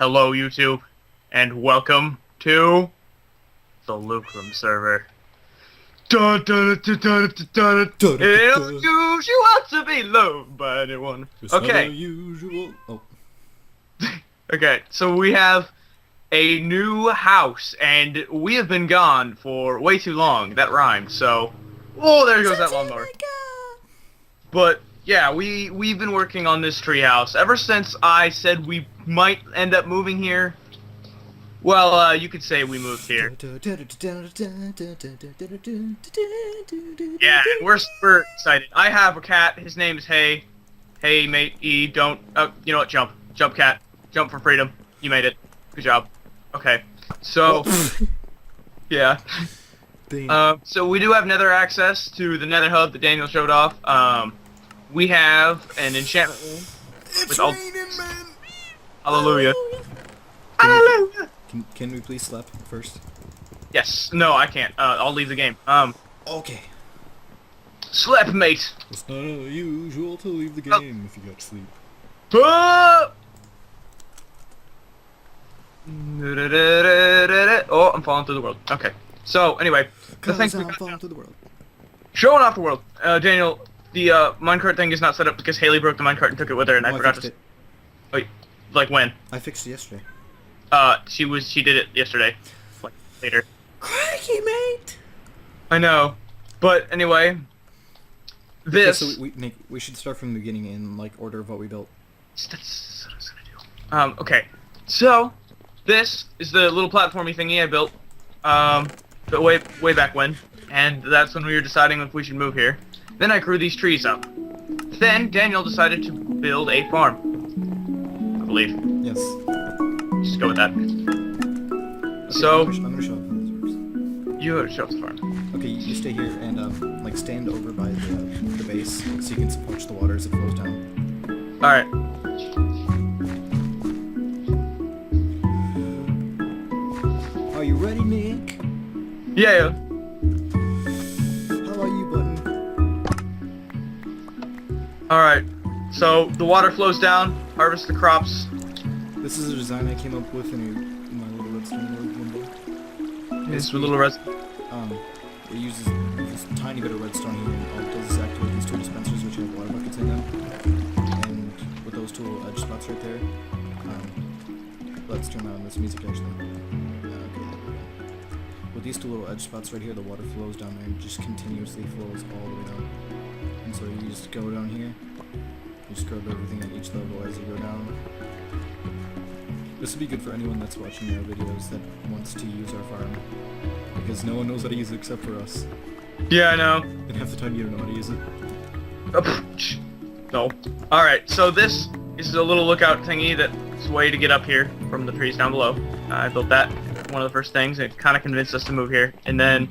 Hello, YouTube, and welcome to the Lucrum server. It's usual to be loved by anyone. Okay. Usual. Oh. Okay, so we have a new house, and we have been gone for way too long. That rhymed, so... Oh, there goes that lawnmower. But, yeah, we've been working on this treehouse ever since I said we might end up moving here. Well, you could say we moved here. Yeah, we're super excited. I have a cat. His name is Hey. Hey, mate. Don't... you know what? Jump. Jump, cat. Jump for freedom. You made it. Good job. Okay. So... yeah. So we do have nether access to the nether hub that Daniel showed off. We have an enchantment room. It's raining, man! Hallelujah. Hallelujah! Can we please slap first? Yes. No, I can't. I'll leave the game. Okay. Slap, mate! It's not unusual to leave the game if you got sleep. Oh, I'm falling through the world. Okay. So, anyway, the things we got falling through the world. showing off the world. Daniel, the minecart thing is not set up because Haley broke the minecart and took it with her, and I forgot to. It. Wait, like when? I fixed it yesterday. She did it yesterday, like later. Crikey, mate! I know, but anyway, this. Okay, so Nick, we should start from the beginning in like order of what we built. That's what I was gonna do. Okay, so this is the little platformy thingy I built, but way back when, and that's when we were deciding if we should move here. Then I grew these trees up. Then Daniel decided to build a farm. I believe. Yes. Just go with that. Okay, So I'm gonna show off the you show us the farm. Okay, you stay here and like stand over by the base so you can watch the water as it flows down. All right. Are you ready, Nick? Yeah. How are you, button? All right. So the water flows down. Harvest the crops. This is a design I came up with in my little redstone window. It's a little res. It uses this tiny bit of redstone here, and all it does is activate these two dispensers which have water buckets in them. And with those two little edge spots right there, let's turn on this music actually. Okay, there we go. With these two little edge spots right here, the water flows down there and just continuously flows all the way down. And so you just go down here, you scrub everything at each level as you go down. This would be good for anyone that's watching our videos that wants to use our farm, because no one knows how to use it except for us. Yeah, I know. And half the time you don't know how to use it. No. All right. So this is a little lookout thingy that's a way to get up here from the trees down below. I built that. One of the first things. It kind of convinced us to move here. And then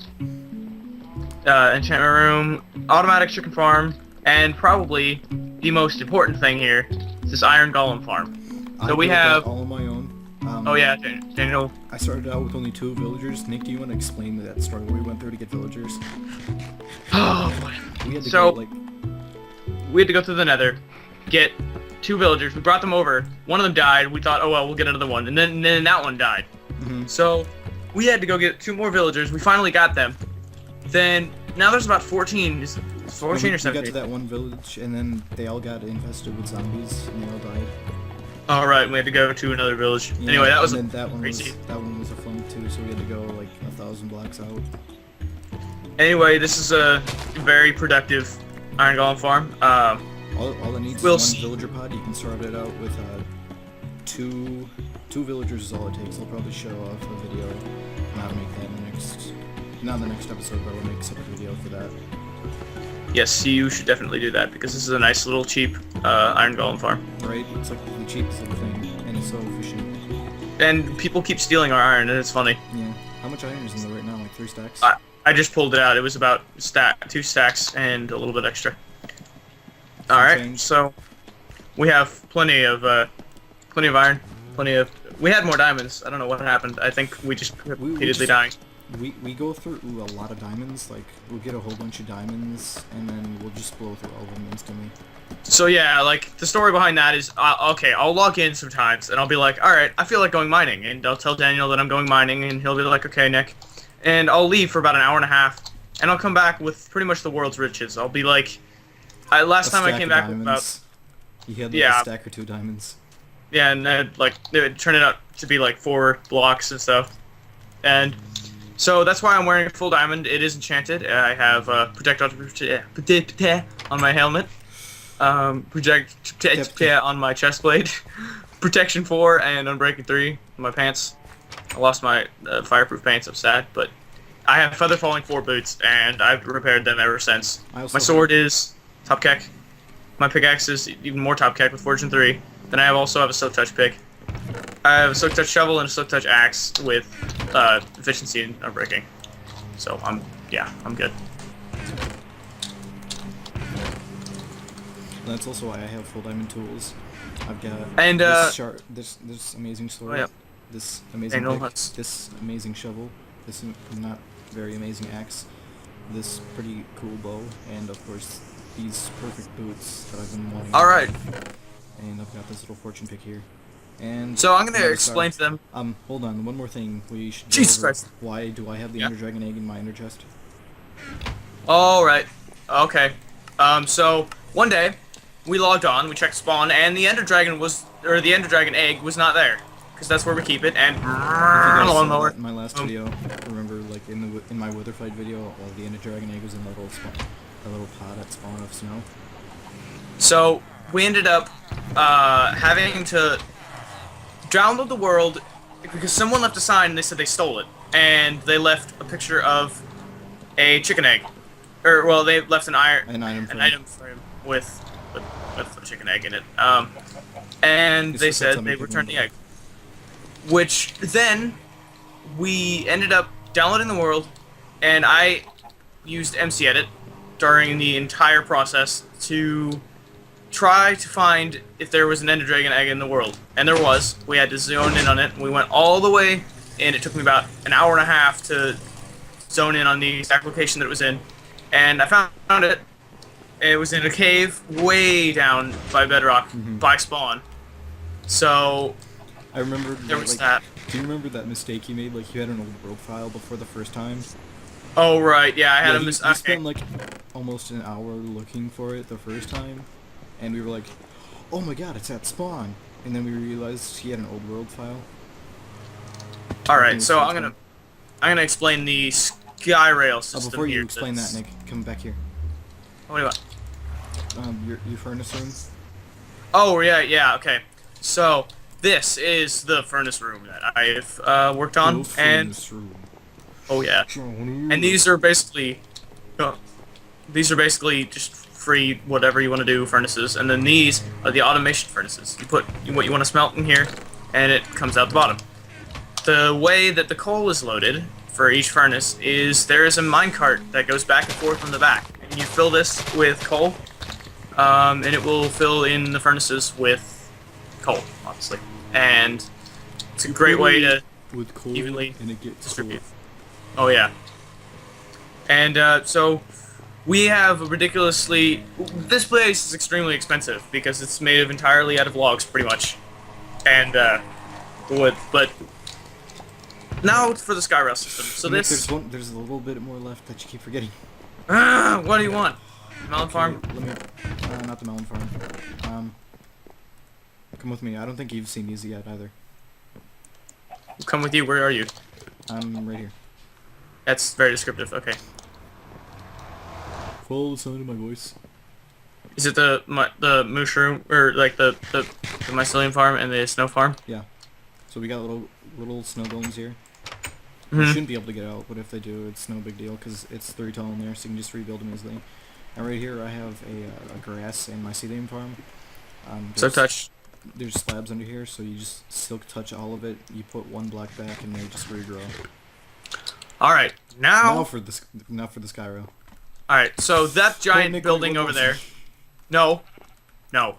enchantment room, automatic chicken farm, and probably the most important thing here is this iron golem farm. So we have all on my own. Oh yeah, Daniel. I started out with only 2 villagers. Nick, do you want to explain that struggle we went through to get villagers? Oh boy. We had to So go, like... we had to go through the nether, get 2 villagers. We brought them over. One of them died. We thought, oh well, we'll get another one. And then that one died. So we had to go get 2 more villagers. We finally got them. Then now there's about 14. 14 or 17. We got to that one village, and then they all got infested with zombies, and they all died. All right, we had to go to another village. Yeah, anyway, that was crazy. That one was a fun too, so we had to go like 1,000 blocks out. Anyway, this is a very productive iron golem farm. All it needs is 1 villager pod. You can start it out with 2 villagers is all it takes. I'll probably show off a video on how to make that in the next, not in the next episode, but I'll make a separate video for that. Yes, you should definitely do that because this is a nice little cheap iron golem farm. Right? It's like the cheapest little thing, and it's so efficient. And people keep stealing our iron, and it's funny. Yeah. How much iron is in there right now? Like 3 stacks? I just pulled it out. It was about 2 stacks and a little bit extra. All right, so we have plenty of iron, We had more diamonds. I don't know what happened. I think we just repeatedly dying. we go through a lot of diamonds. Like we'll get a whole bunch of diamonds, and then we'll just blow through all of them instantly. So yeah, like the story behind that is, okay, I'll log in sometimes and I'll be like, all right, I feel like going mining, and I'll tell Daniel that I'm going mining, and he'll be like, okay, Nick, and I'll leave for about an hour and a half, and I'll come back with pretty much the world's riches. I'll be like, last time I came back with about, he had like a stack or 2 diamonds. Yeah, and like it would turn it out to be like 4 blocks and stuff, and so that's why I'm wearing a full diamond. It is enchanted. I have protect on my helmet. Project on my chest plate, protection 4, and unbreaking 3 on my pants. I lost my fireproof pants. I'm sad, but I have feather falling 4 boots, and I've repaired them ever since. My sword is top keck. My pickaxe is even more top keck with fortune 3. Then I also have a silk touch pick. I have a silk touch shovel and a silk touch axe with efficiency and unbreaking. So I'm good. That's also why I have full diamond tools. I've got this amazing sword, this amazing pick, this amazing shovel, this not very amazing axe, this pretty cool bow, and of course these perfect boots that I've been wanting. Alright. And I've got this little fortune pick here. And so I'm gonna explain to them. Hold on, one more thing. We should Jesus Christ. Why do I have the Ender Dragon egg in my Ender chest? Alright. Okay. So one day we logged on, we checked spawn, and the Ender Dragon egg was not there, because that's where we keep it. And in my last video, remember, like in my Wither fight video, the Ender Dragon egg was in the little pot at spawn of snow. So we ended up having to download the world because someone left a sign and they said they stole it, and they left a picture of a chicken egg, or well, they left an item frame with a chicken egg in it. And they said they returned the egg, which then we ended up downloading the world, and I used MC Edit during the entire process to try to find if there was an Ender Dragon egg in the world, and there was. We had to zone in on it. We went all the way, and it took me about an hour and a half to zone in on the exact location that it was in, and I found it. It was in a cave way down by bedrock, by spawn. So I remember there was that. Do you remember that mistake you made? Like you had an old world file before the first time. Oh right, yeah, I had a mistake. We spent like almost an hour looking for it the first time, and we were like, "Oh my god, it's at spawn!" And then we realized he had an old world file. All right, so I'm gonna explain the sky rail system. Before you explain that, Nick, come back here. What do you want? Your furnace room. Oh yeah, okay. So this is the furnace room that I've worked on, oh yeah, and these are basically just free whatever you want to do furnaces, and then these are the automation furnaces. You put what you want to smelt in here, and it comes out the bottom. The way that the coal is loaded for each furnace is there is a minecart that goes back and forth from the back, and you fill this with coal, and it will fill in the furnaces with coal, obviously, and it's a great way to evenly distribute. Oh yeah, and so we have a ridiculously. This place is extremely expensive because it's made of entirely out of logs, pretty much, and wood. But now for the sky rail system. So Nick, there's a little bit more left that you keep forgetting. What do you want? Melon farm? Let me. Not the melon farm. Come with me. I don't think you've seen these yet either. Come with you. Where are you? I'm right here. That's very descriptive. Okay. Follow the sound of my voice. Is it the mushroom or like the mycelium farm and the snow farm? Yeah. So we got little snow golems here. You shouldn't be able to get out, but if they do, it's no big deal because it's 3 tall in there, so you can just rebuild them easily. And right here, I have a grass and mycelium farm. Silk touch. There's slabs under here, so you just silk touch all of it. You put 1 block back, and they just regrow. All right, now for the sky rail. All right, so that giant building over there. No. Are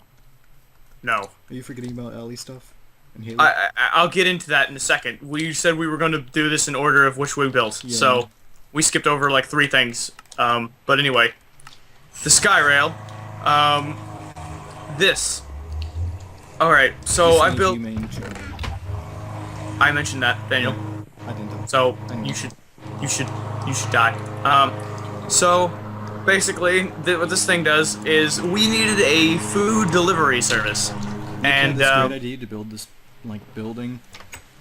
you forgetting about alley stuff? in Halo? I'll get into that in a second. We said we were going to do this in order of which we built, Yeah. so we skipped over like 3 things. But anyway, the sky rail. This. All right, so I built. I mentioned that, Daniel. I didn't. So you should die. So basically, what this thing does is we needed a food delivery service, and this great idea to build this like building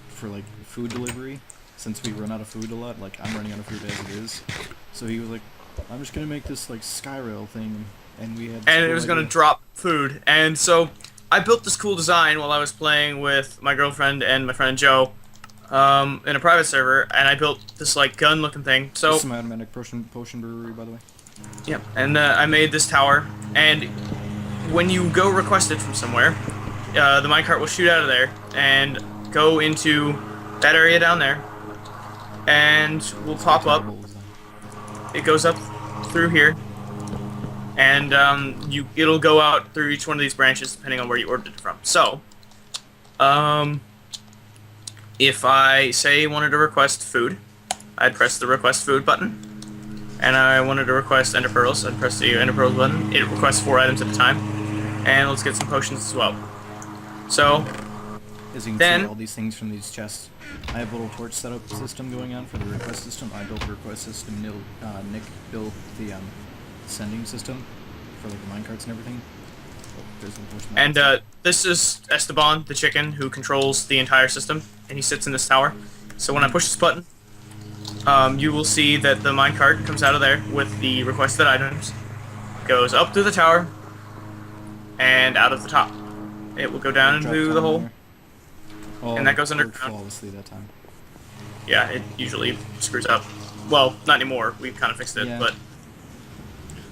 for like food delivery. Since we run out of food a lot, like I'm running out of food as it is. So he was like, "I'm just gonna make this like sky rail thing," and we had. And it was gonna drop food, and so I built this cool design while I was playing with my girlfriend and my friend Joe. In a private server, and I built this like gun-looking thing. So this is my automatic potion brewery, by the way. yeah, and I made this tower. And when you go request it from somewhere, the minecart will shoot out of there and go into that area down there, and will pop up. It goes up through here, and it'll go out through each one of these branches depending on where you ordered it from. So, if I, say, wanted to request food, I'd press the request food button. And I wanted to request ender pearls, I'd press the ender pearls button. It requests 4 items at a time. And let's get some potions as well. So, as you can see, all these things from these chests. I have a little torch setup system going on for the request system. I built the request system. Nick built the sending system for like the minecarts and everything. And this is Esteban, the chicken, who controls the entire system, and he sits in this tower. So when I push this button, you will see that the minecart comes out of there with the requested items, goes up through the tower, and out of the top. It will go down into the hole, and that goes underground. Flawlessly that time. Yeah, it usually screws up. Well, not anymore. We kind of fixed it, yeah. But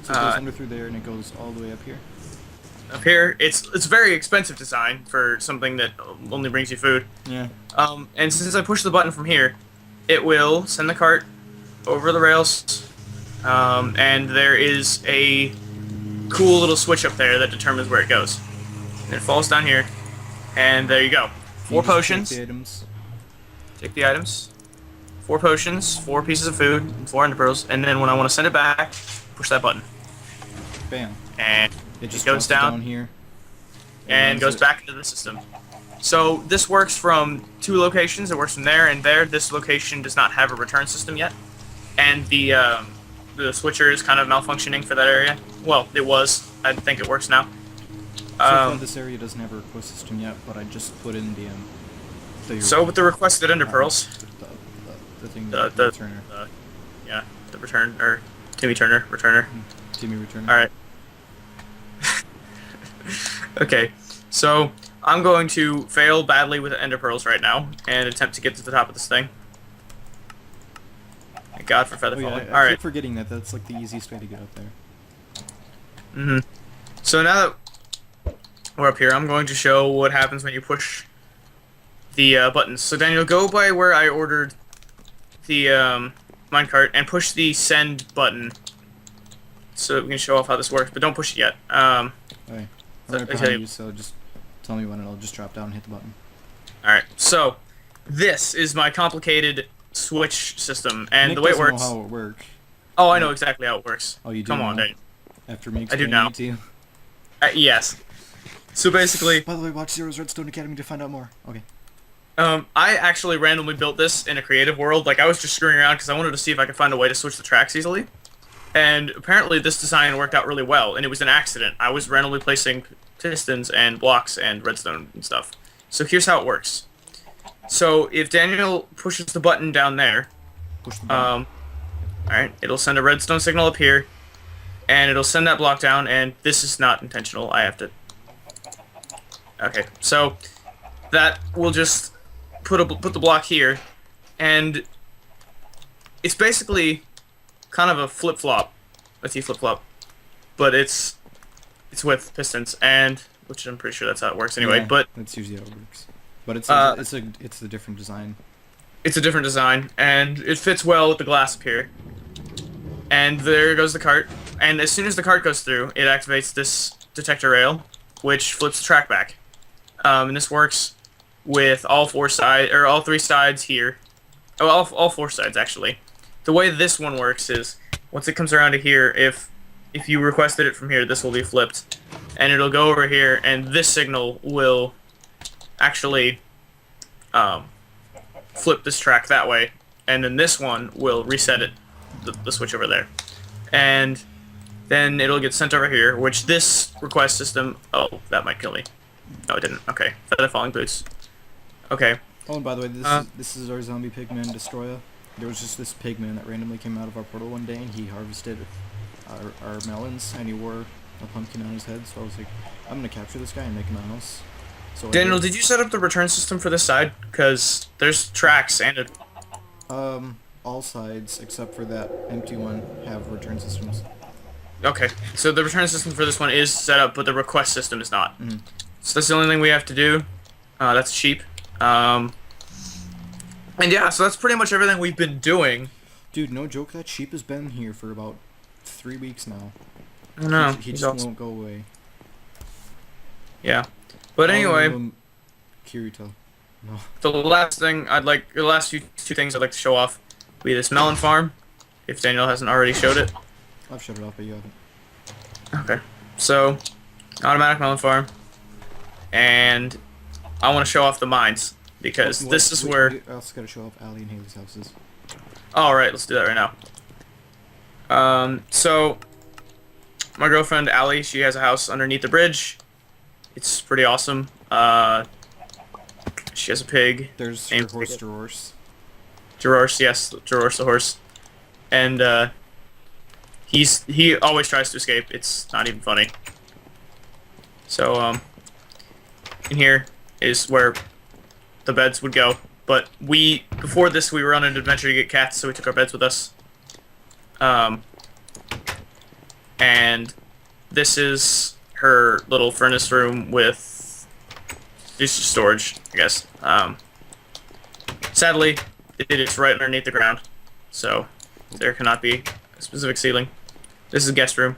so it goes under through there, and it goes all the way up here. Up here, it's very expensive design for something that only brings you food. Yeah. And since I push the button from here, it will send the cart over the rails, and there is a cool little switch up there that determines where it goes. And it falls down here, and there you go. 4 potions. Take the items. Take the items. 4 potions, 4 pieces of food, and 4 ender pearls, and then when I want to send it back, push that button. Bam. And it just goes down here and goes back into the system. So this works from 2 locations. It works from there and there. This location does not have a return system yet, and the switcher is kind of malfunctioning for that area. Well, it was. I think it works now. So far, this area doesn't have a request system yet, but I just put in the so with the requested ender pearls, the thing, the returner. Yeah, the return or Timmy Turner returner. Timmy returner. All right. Okay, so I'm going to fail badly with ender pearls right now and attempt to get to the top of this thing. Thank God for feather falling. I keep forgetting that that's like the easiest way to get up there. So now that we're up here, I'm going to show what happens when you push the buttons. So Daniel, go by where I ordered the minecart and push the send button so that we can show off how this works, but don't push it yet. Okay. I'm right behind you, so just tell me when, and I'll just drop down and hit the button. Alright, so this is my complicated switch system, and Nick the way it works... know how it works. Oh, I know exactly how it works. Oh, you do? Come on, Daniel. After me I do explaining now. it to you? Yes. So basically... By the way, watch Zero's Redstone Academy to find out more. Okay. I actually randomly built this in a creative world. Like, I was just screwing around because I wanted to see if I could find a way to switch the tracks easily. And apparently this design worked out really well, and it was an accident. I was randomly placing pistons and blocks and redstone and stuff. So here's how it works. So if Daniel pushes the button down there, Push the button. alright, it'll send a redstone signal up here, and it'll send that block down, and this is not intentional. I have to... Okay, so that will just put the block here, and it's basically kind of a flip-flop, a T-flip-flop, but it's with pistons, and which I'm pretty sure that's how it works anyway. Yeah, but that's usually how it works. But it's a different design. It's a different design, and it fits well with the glass up here. And there goes the cart, and as soon as the cart goes through, it activates this detector rail, which flips the track back. And this works with all all three sides here. Oh, all four sides actually. The way this one works is once it comes around to here, if you requested it from here, this will be flipped, and it'll go over here, and this signal will actually flip this track that way, and then this one will reset it, the switch over there, and then it'll get sent over here, which this request system. Oh, that might kill me. No, it didn't. Okay, feather falling boots. Okay. Oh, and by the way, this is our zombie pigman destroyer. There was just this pigman that randomly came out of our portal one day, and he harvested our melons, and he wore a pumpkin on his head. So I was like, I'm gonna capture this guy and make him a house. So Daniel, did you set up the return system for this side? Because there's tracks and it. All sides except for that empty one have return systems. Okay, so the return system for this one is set up, but the request system is not. Mm-hmm. So that's the only thing we have to do. That's sheep. And yeah, so that's pretty much everything we've been doing. Dude, no joke, that sheep has been here for about 3 weeks now. I know. He just won't go away. Yeah. But anyway, Kirito. No. the last two things I'd like to show off will be this melon farm, if Daniel hasn't already showed it. I've shut it off, but you haven't. Okay. So, automatic melon farm. And I want to show off the mines, because this is where... I also gotta show off Allie and Haley's houses. Alright, let's do that right now. So, my girlfriend, Allie, she has a house underneath the bridge. It's pretty awesome. She has a pig. There's her horse, Gerorse, yes, Gerorse the horse. And, he always tries to escape. It's not even funny. So, in here is where the beds would go. But before this, we were on an adventure to get cats, so we took our beds with us. And this is her little furnace room with just storage, I guess. Sadly, it is right underneath the ground, so there cannot be a specific ceiling. This is a guest room.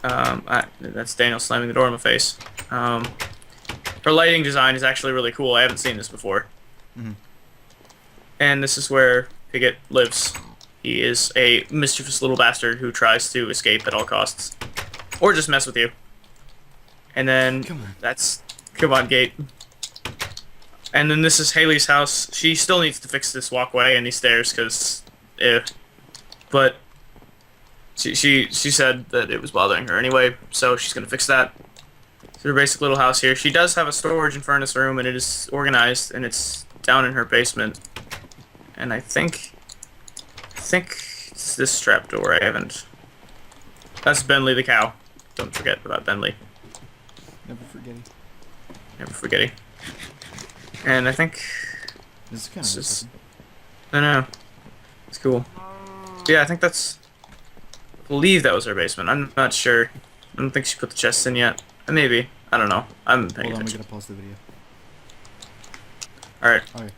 That's Daniel slamming the door in my face. Her lighting design is actually really cool. I haven't seen this before. Mm-hmm. And this is where Piglet lives. He is a mischievous little bastard who tries to escape at all costs. Or just mess with you. And then come on, Gate. And then this is Haley's house. She still needs to fix this walkway and these stairs, because but she said that it was bothering her anyway, so she's gonna fix that. It's her basic little house here. She does have a storage and furnace room, and it is organized, and it's down in her basement. And I think it's this trapdoor. I haven't. That's Bentley the cow. Don't forget about Bentley. Never forgetting. Never forgetting. And I think this is kind of. I know. It's cool. Yeah, I think that's. I believe that was her basement. I'm not sure. I don't think she put the chests in yet. Maybe. I don't know. I'm paying Hold on, attention. we're gonna pause the video. Alright. Okay.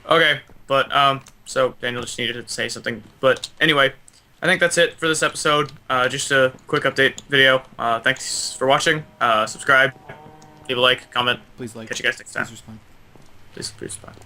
Okay, but, so Daniel just needed to say something. But anyway, I think that's it for this episode. Just a quick update video. Thanks for watching. Subscribe, leave a like, comment. Please like. Catch you guys next time. Please respond. Please respond.